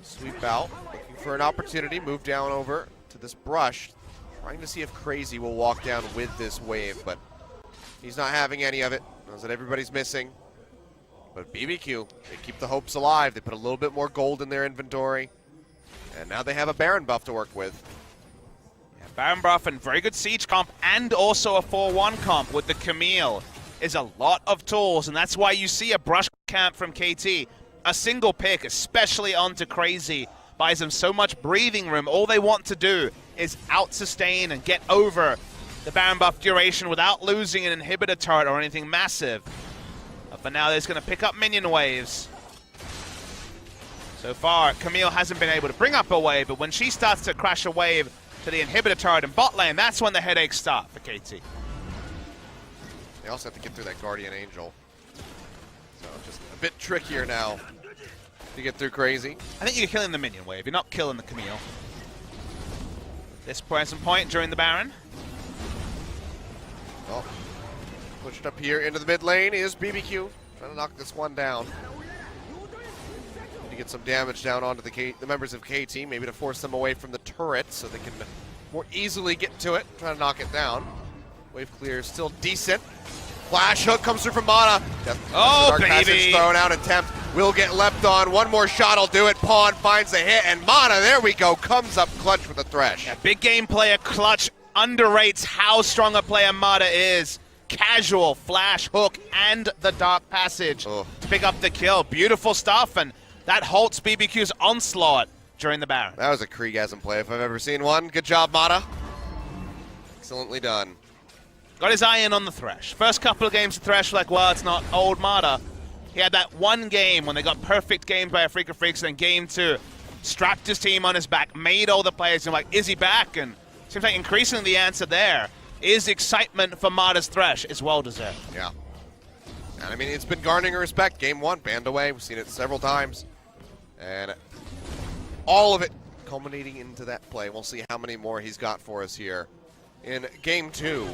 Sweep out, looking for an opportunity, move down over to this brush, trying to see if Crazy will walk down with this wave, but he's not having any of it. Knows that everybody's missing. But BBQ, they keep the hopes alive. They put a little bit more gold in their inventory. And now they have a Baron buff to work with. Yeah, Baron buff and very good siege comp and also a 4-1 comp with the Camille is a lot of tools, and that's why you see a brush camp from KT. A single pick, especially onto Crazy, buys them so much breathing room. All they want to do is out-sustain and get over the Baron buff duration without losing an inhibitor turret or anything massive. But for now, they're just going to pick up minion waves. So far, Camille hasn't been able to bring up a wave, but when she starts to crash a wave to the inhibitor turret in bot lane, that's when the headaches start for KT. They also have to get through that Guardian Angel. So just a bit trickier now to get through Crazy. I think you're killing the minion wave. You're not killing the Camille. This present point during the Baron. Well, pushed up here into the mid lane is Bbq. Trying to knock this one down. Need to get some damage down onto the members of KT, maybe to force them away from the turret so they can more easily get to it. Trying to knock it down. Wave clear is still decent. Flash hook comes through from Mana. Oh, Dark baby! Passage thrown out attempt. Will get leapt on. One more shot will do it. Pawn finds a hit, and Mana, there we go, comes up clutch with a Thresh. Yeah, big game player Clutch underrates how strong a player Mana is. Casual, flash, hook, and the Dark Passage to pick up the kill. Beautiful stuff, and that halts BBQ's onslaught during the Baron. That was a Kriegasm play if I've ever seen one. Good job, Mana. Excellently done. Got his eye in on the Thresh. First couple of games of Thresh, like, well, it's not old Mana. He had that one game when they got perfect games by a Freak of Freaks, and then game two, strapped his team on his back, made all the players, and like, is he back? And seems like increasingly the answer there is excitement for Mada's Thresh is well deserved. Yeah. And I mean, it's been garnering respect. Game one, banned away. We've seen it several times. And all of it culminating into that play. We'll see how many more he's got for us here in game two.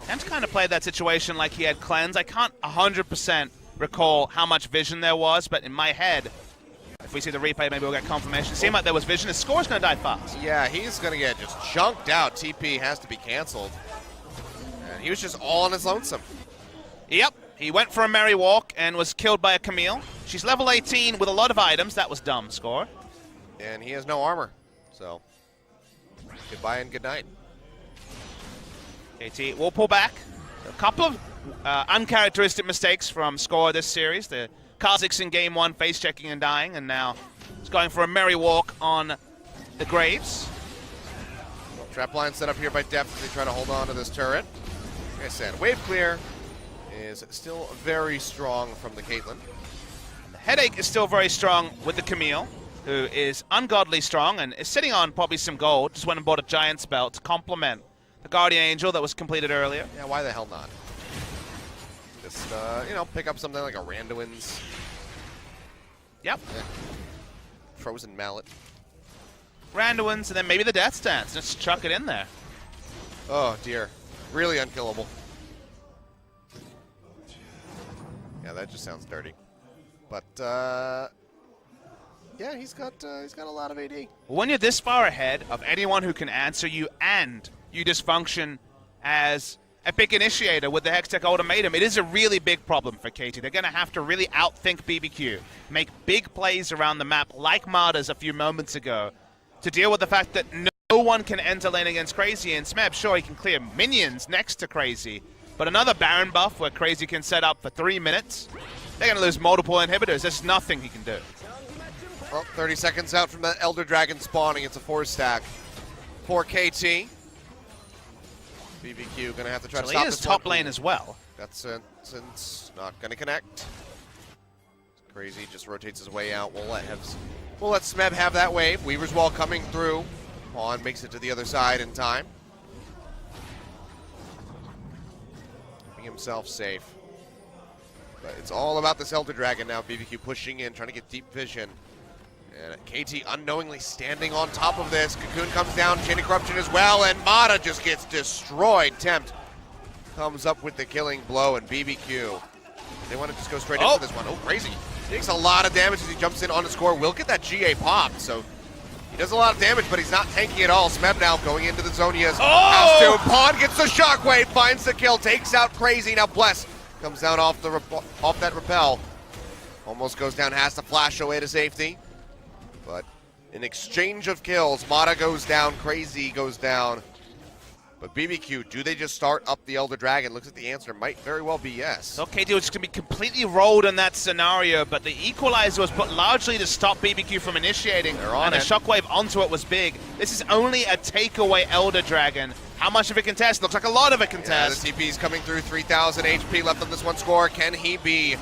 Tempt kind of played that situation like he had cleanse. I can't 100% recall how much vision there was, but in my head, if we see the replay, maybe we'll get confirmation. It seemed like there was vision. His score's going to die fast. Yeah, he's going to get just chunked out. TP has to be canceled. And he was just all on his lonesome. Yep, he went for a merry walk and was killed by a Camille. She's level 18 with a lot of items. That was dumb, Score. And he has no armor. So, goodbye and good night. KT will pull back. A couple of uncharacteristic mistakes from Score this series. The Kazakhs in game one, face checking and dying, and now he's going for a merry walk on the Graves. Trap line set up here by Deft as they try to hold on to this turret. Like I said, wave clear is still very strong from the Caitlyn. The headache is still very strong with the Camille, who is ungodly strong and is sitting on probably some gold. Just went and bought a Giant's Belt to complement the Guardian Angel that was completed earlier. Yeah, why the hell not? Just, you know, pick up something like a Randuin's. Yep. Yeah. Frozen Mallet. Randuin's, and then maybe the Death Stance. Just chuck it in there. Oh, dear. Really unkillable. Yeah, that just sounds dirty. But, yeah, he's got a lot of AD. When you're this far ahead of anyone who can answer you and you just function as a big initiator with the Hextech Ultimatum, it is a really big problem for KT. They're going to have to really outthink BBQ, make big plays around the map like Marta's a few moments ago to deal with the fact that no one can enter lane against Crazy. And Smeb, sure, he can clear minions next to Crazy, but another Baron buff where Crazy can set up for 3 minutes, they're going to lose multiple inhibitors. There's nothing he can do. Well, 30 seconds out from that Elder Dragon spawning. It's a 4-stack for KT. BBQ going to have to try to stop this top one. lane as well. That's since not going to connect. Crazy just rotates his way out. We'll let Smeb have that wave. Weaver's Wall coming through. Pawn makes it to the other side in time. Keeping himself safe. But it's all about this Elder Dragon now. BBQ pushing in, trying to get deep vision. And KT unknowingly standing on top of this. Cocoon comes down, Chain of Corruption as well, and Mata just gets destroyed. Tempt comes up with the killing blow, and BBQ, they want to just go straight in for this one. Oh, Crazy. Takes a lot of damage as he jumps in on the score. Will get that GA popped, so he does a lot of damage, but he's not tanky at all. Smeb now going into the zone. He has to. Pawn gets the shockwave, finds the kill, takes out Crazy. Now Bless comes down off that rappel. Almost goes down, has to flash away to safety. But in exchange of kills, Mata goes down, Crazy goes down, But Bbq, do they just start up the Elder Dragon? Looks like the answer might very well be yes. So KT was just going to be completely rolled in that scenario, but the equalizer was put largely to stop Bbq from initiating, and the shockwave onto it was big. This is only a takeaway Elder Dragon. How much of a contest? Looks like a lot of a contest. Yeah, the TP's coming through, 3,000 HP left on this one score. Can he be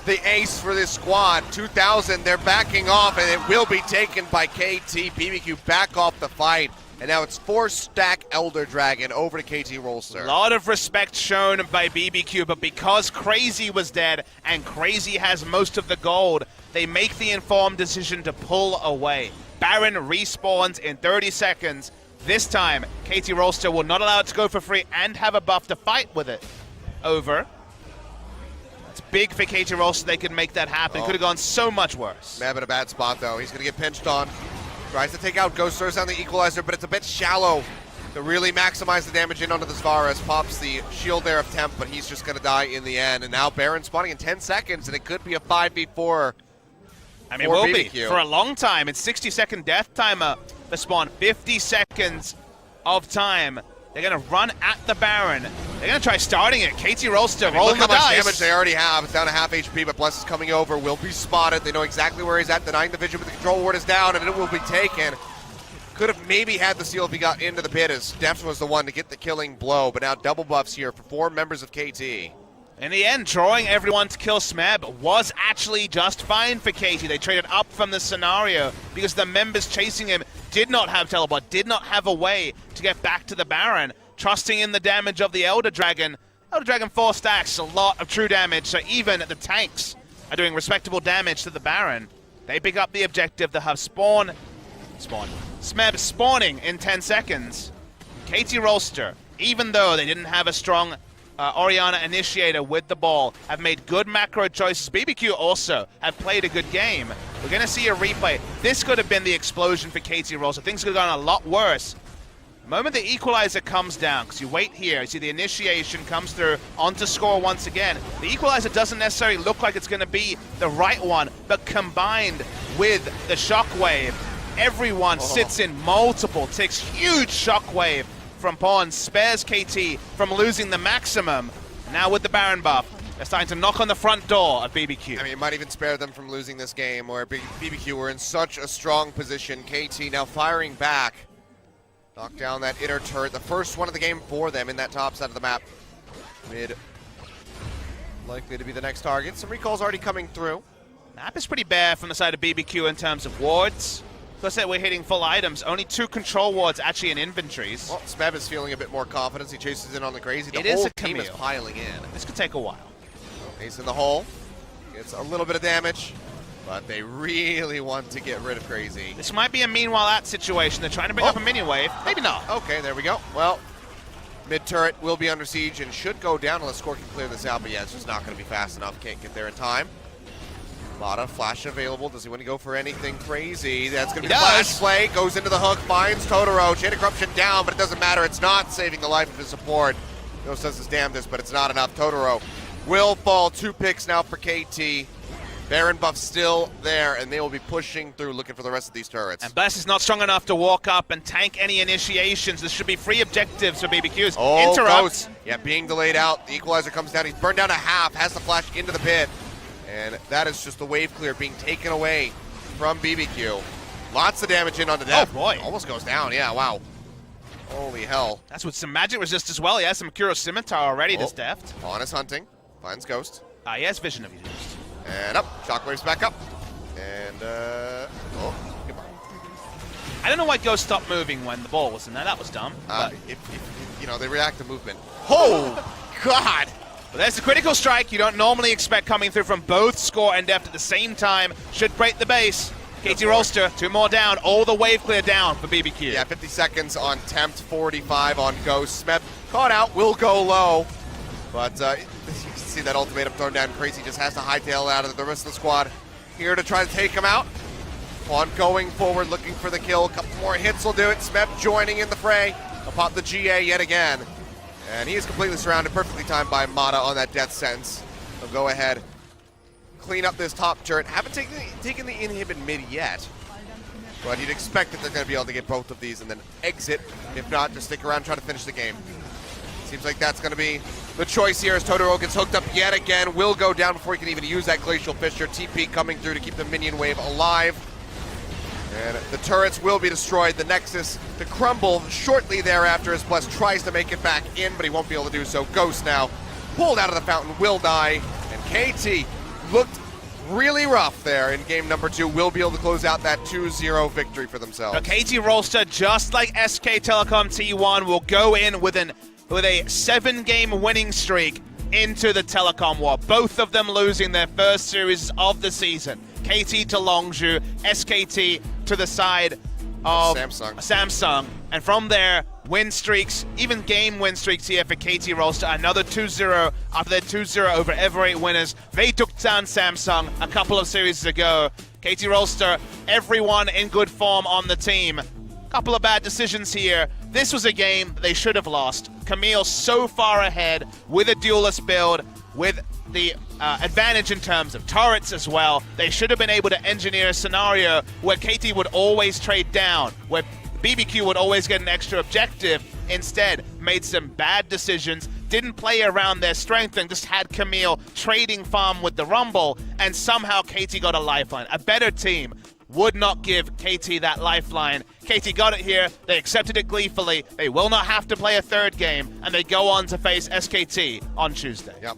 the ace for this squad? 2,000, they're backing off, and it will be taken by KT. Bbq back off the fight. And now it's 4-stack Elder Dragon over to KT Rolster. A lot of respect shown by Bbq, but because Crazy was dead and Crazy has most of the gold, they make the informed decision to pull away. Baron respawns in 30 seconds. This time, KT Rolster will not allow it to go for free and have a buff to fight with it. Over. It's big for KT Rolster. They could make that happen. Could have gone so much worse. Mab in a bad spot, though. He's going to get pinched on. Tries to take out Ghost, throws down the equalizer, but it's a bit shallow to really maximize the damage in onto the Svares. Pops the shield there of Temp, but he's just going to die in the end. And now Baron spawning in 10 seconds, and it could be a 5v4. I mean, it will be for a long time. It's 60-second death timer for spawn. 50 seconds of time. They're going to run at the Baron. They're going to try starting it. KT Rolster rolling the dice. Look how much damage they already have. It's down to half HP, but Bless is coming over. Will be spotted. They know exactly where he's at. Denying the vision, but the control ward is down, and it will be taken. Could have maybe had the seal if he got into the pit, as Deft was the one to get the killing blow, but now double buffs here for 4 members of KT. In the end, drawing everyone to kill Smeb was actually just fine for KT. They traded up from the scenario because the members chasing him did not have teleport, did not have a way to get back to the Baron, trusting in the damage of the Elder Dragon. Elder Dragon 4 stacks, a lot of true damage, so even the tanks are doing respectable damage to the Baron. They pick up the objective to have Smeb spawning in 10 seconds. KT Rolster, even though they didn't have a strong Orianna initiator with the ball, have made good macro choices. Bbq also have played a good game. We're going to see a replay. This could have been the explosion for KT Rolster. Things could have gone a lot worse. The moment the equalizer comes down, because you wait here, you see the initiation comes through onto score once again. The equalizer doesn't necessarily look like it's going to be the right one, but combined with the shockwave, everyone sits in multiple ticks. Huge shockwave from Pawn spares KT from losing the maximum. And now with the Baron buff, they're starting to knock on the front door of Bbq. I mean, it might even spare them from losing this game, where Bbq were in such a strong position. KT now firing back. Knock down that inner turret, the first one of the game for them in that top side of the map. Mid likely to be the next target. Some recalls already coming through. Map is pretty bare from the side of Bbq in terms of wards. Because that we're hitting full items, only 2 control wards actually in inventories. Well, Smeb is feeling a bit more confidence. He chases in on the Crazy. The It is whole a team is Camille. piling in. This could take a while. Ace in the hole. Gets a little bit of damage, but they really want to get rid of Crazy. This might be a meanwhile at situation. They're trying to bring up a mini wave. Maybe not. Okay, there we go. Well, mid turret will be under siege and should go down unless Score can clear this out, but yeah, it's just not going to be fast enough. Can't get there in time. Mata, flash available. Does he want to go for anything crazy? That's going to be the flash play. Goes into the hook, finds Totoro. Chain of Corruption down, but it doesn't matter. It's not saving the life of his support. Ghost does his damnedest, but it's not enough. Totoro will fall. 2 picks now for KT. Baron buff still there, and they will be pushing through, looking for the rest of these turrets. And Bless is not strong enough to walk up and tank any initiations. This should be free objectives for BBQs. Oh, Interrupt. Ghost. Yeah, being delayed out. The equalizer comes down. He's burned down to half. Has to flash into the pit. And that is just the wave clear being taken away from Bbq. Lots of damage in onto Deft. Oh, boy. Almost goes down. Yeah, wow. Holy hell. That's with some magic resist as well. He has some Kuro Scimitar already, this Deft. On his hunting. Finds Ghost. He has vision of used. And up. Shockwave's back up. And, oh, goodbye. I don't know why Ghost stopped moving when the ball was in there. That was dumb. If you know, they react to movement. Oh, God. But there's the critical strike you don't normally expect coming through from both Score and Deft at the same time. Should break the base. KT Rolster, 2 more down. All the wave clear down for BBQ. Yeah, 50 seconds on Tempt, 45 on Ghost. Smeb caught out, will go low. But you can see that ultimatum thrown down. Crazy just has to hightail out of the rest of the squad here to try to take him out. Pawn going forward, looking for the kill. A couple more hits will do it. Smeb joining in the fray. He'll pop the GA yet again. And he is completely surrounded, perfectly timed by Mata on that death sense. He'll go ahead, clean up this top turret. Haven't taken the inhibit mid yet. But you'd expect that they're going to be able to get both of these and then exit. If not, just stick around and try to finish the game. Seems like that's going to be the choice here as Totoro gets hooked up yet again. Will go down before he can even use that Glacial Fissure. TP coming through to keep the minion wave alive. And the turrets will be destroyed. The Nexus to crumble shortly thereafter as Bless tries to make it back in, but he won't be able to do so. Ghost now pulled out of the fountain, will die. And KT looked really rough there in game number 2. Will be able to close out that 2-0 victory for themselves. Now, KT Rolster, just like SK Telecom T1, will go in with a 7-game winning streak into the Telecom War. Both of them losing their first series of the season. KT to Longzhu, SKT to the side of Samsung. And from there, win streaks, even game win streaks here for KT Rolster. Another 2-0 after their 2-0 over Ever8 winners. They took down Samsung a couple of series ago. KT Rolster, everyone in good form on the team. Couple of bad decisions here. This was a game they should have lost. Camille so far ahead with a duelist build, with the advantage in terms of turrets as well. They should have been able to engineer a scenario where KT would always trade down, where Bbq would always get an extra objective. Instead, made some bad decisions, didn't play around their strength, and just had Camille trading farm with the Rumble, and somehow KT got a lifeline. A better team would not give KT that lifeline. KT got it here, they accepted it gleefully, they will not have to play a third game, and they go on to face SKT on Tuesday. Yep.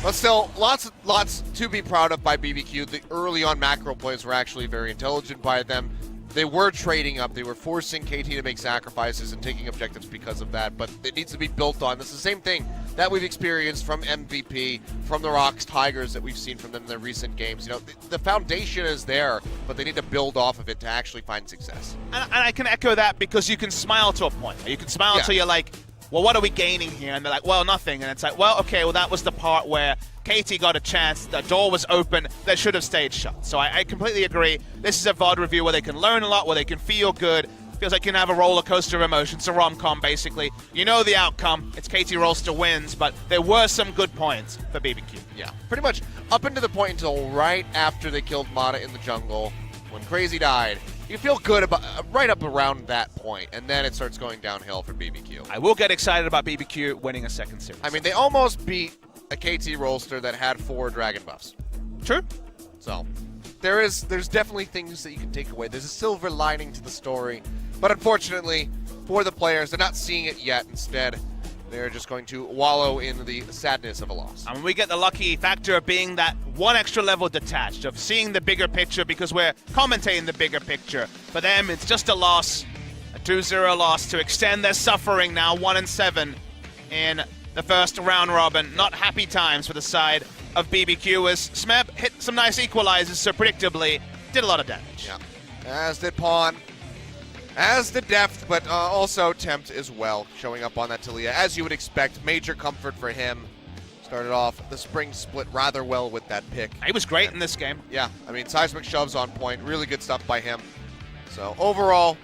But still, lots to be proud of by Bbq. The early on macro plays were actually very intelligent by them. They were trading up, they were forcing KT to make sacrifices and taking objectives because of that, but it needs to be built on. This is the same thing that we've experienced from MVP, from the Rocks Tigers that we've seen from them in their recent games. You know, the foundation is there, but they need to build off of it to actually find success. And I can echo that because you can smile to a point. You can smile till you're like, well, what are we gaining here? And they're like, well, nothing. And it's like, well, okay, well, that was the part where KT got a chance, the door was open, they should have stayed shut. So I completely agree. This is a VOD review where they can learn a lot, where they can feel good. Feels like you can have a roller coaster of emotions, a rom-com basically. You know the outcome, it's KT Rolster wins, but there were some good points for Bbq. Yeah, pretty much up until the point until right after they killed Mata in the jungle, when Crazy died. You feel good about right up around that point, and then it starts going downhill for Bbq. I will get excited about Bbq winning a second series. I mean, they almost beat a KT Rolster that had 4 dragon buffs. True. So there's definitely things that you can take away. There's a silver lining to the story, but unfortunately for the players, they're not seeing it yet. Instead, they're just going to wallow in the sadness of a loss. And we get the lucky factor of being that one extra level detached, of seeing the bigger picture because we're commentating the bigger picture. For them, it's just a loss, a 2-0 loss to extend their suffering now 1-7 in the first round robin. Not happy times for the side of Bbq as Smeb hit some nice equalizers, so predictably did a lot of damage. Yeah, as did Pawn. As the depth, but also Tempt as well, showing up on that Talia. As you would expect, major comfort for him. Started off the spring split rather well with that pick. He was great in this game. Yeah, I mean, seismic shoves on point. Really good stuff by him. So overall,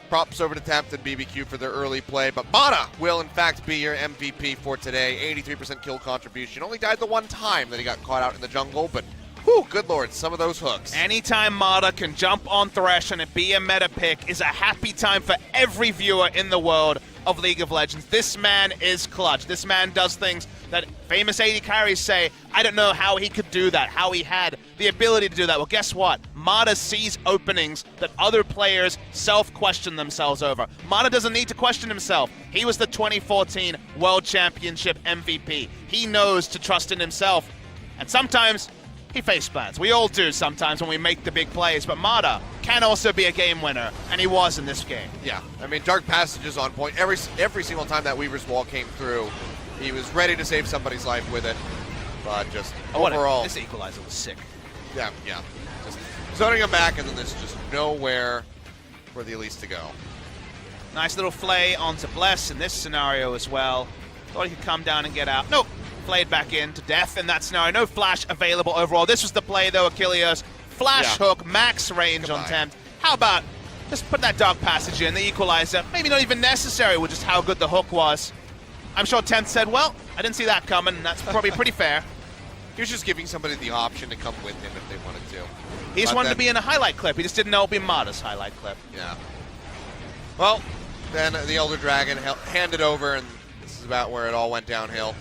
props over to Tempt and Bbq for their early play. But Mata will, in fact, be your MVP for today. 83% kill contribution. Only died the one time that he got caught out in the jungle, but whew, good lord, some of those hooks. Anytime Mata can jump on Thresh and it be a meta pick is a happy time for every viewer in the world of League of Legends. This man is clutch. This man does things that famous AD carries say, I don't know how he could do that, how he had the ability to do that. Well, guess what? Mata sees openings that other players self-question themselves over. Mata doesn't need to question himself. He was the 2014 World Championship MVP. He knows to trust in himself. And sometimes he face plants. We all do sometimes when we make the big plays, but Mata can also be a game winner, and he was in this game. Yeah, I mean, Dark Passage is on point. Every single time that Weaver's Wall came through, he was ready to save somebody's life with it, but just overall... This equalizer was sick. Yeah. Just zoning him back, and then there's just nowhere for the Elise to go. Nice little flay onto Bless in this scenario as well. Thought he could come down and get out. Nope. Flayed back in to death in that scenario. No flash available overall. This was the play, though, Achilles. Flash hook, max range on Tempt. How about just put that Dark Passage in, the equalizer? Maybe not even necessary with just how good the hook was. I'm sure Tempt said, well, I didn't see that coming, and that's probably pretty fair. He was just giving somebody the option to come with him if they wanted to. He just But wanted then- to be in a highlight clip. He just didn't know it would be Mata's highlight clip. Yeah. Well, then the Elder Dragon handed over, and this is about where it all went downhill.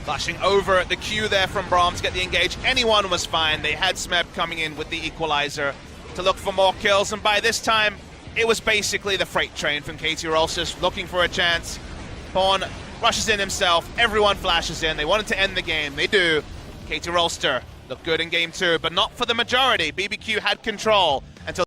Flashing over at the Q there from Braum to get the engage. Anyone was fine. They had Smeb coming in with the equalizer to look for more kills, and by this time, it was basically the freight train from KT Rolsters looking for a chance. Pawn rushes in himself. Everyone flashes in. They wanted to end the game. They do. KT Rolster looked good in game 2, but not for the majority. BBQ had control until